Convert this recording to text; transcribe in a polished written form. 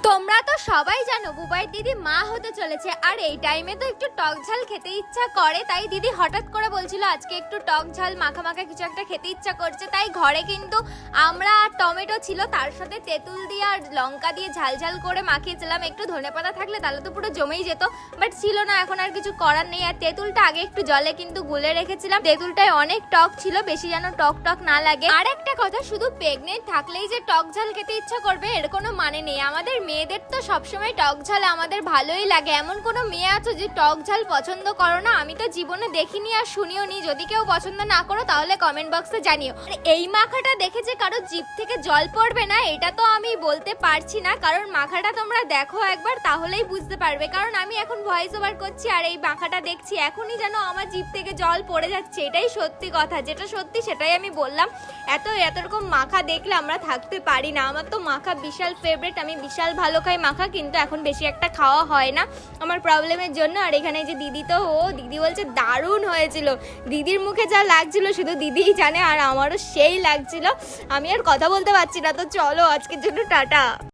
তোমরা তো সবাই জানো বুবাইয়ের দিদি মা হতে চলেছে, আর এই টাইমে তো একটু টক ঝাল খেতে ইচ্ছা করে। তাই দিদি হঠাৎ করে বলছিল আজকে একটু টক ঝাল মাখা মাখা কিছু একটা খেতে ইচ্ছা করছে। তাই ঘরে কিন্তু আমরা টমেটো ছিল, তার সাথে তেঁতুল দিয়ে আর লঙ্কা দিয়ে ঝাল ঝাল করে মাখিয়েছিলাম। একটু ধনেপাতা থাকলে তাহলে তো পুরো জমেই যেত, বাট ছিল না, এখন আর কিছু করার নেই। আর তেঁতুলটা আগে একটু জলে কিন্তু গুলে রেখেছিলাম, তেঁতুলটায় অনেক টক ছিল, বেশি যেন টক টক না লাগে। আর একটা কথা, শুধু প্রেগনেন্ট থাকলেই যে টক ঝাল খেতে ইচ্ছা করবে এর কোনো মানে নেই। আমাদের মেয়েদের তো সবসময় টক ঝাল আমাদের ভালোই লাগে। এমন কোনো মেয়ে আছে যে টক ঝাল পছন্দ করো না? আমি তো জীবনে দেখিনি আর শুনিও নি। যদি কেউ পছন্দ না করো তাহলে কমেন্ট বক্সে জানিও। এই মাখাটা দেখে যে কারো জিভ থেকে জল পড়বে না এটা তো আমি বলতে পারছি না, কারণ মাখাটা তোমরা দেখো একবার তাহলেই বুঝতে পারবে। কারণ আমি এখন ভয়েস ওভার করছি আর এই মাখাটা দেখছি, এখনই যেন আমার জিভ থেকে জল পড়ে যাচ্ছে। এটাই সত্যি কথা, যেটা সত্যি সেটাই আমি বললাম। এতরকম মাখা দেখলে আমরা থাকতে পারি না। আমার তো মাখা বিশাল ফেভারিট, আমি বিশাল ভালো খাই মাখা, কিন্তু এখন বেশি একটা খাওয়া হয় না আমার প্রবলেমের জন্য। আর এখানে যে দিদি, তো দিদি বলছে দারুণ হয়েছিল। দিদির মুখে যা লাগছিল শুধু দিদিই জানে, আর আমারও সেই লাগছিল। আমি আর কথা বলতে পারছি না। তো চলো আজকের জন্য টাটা।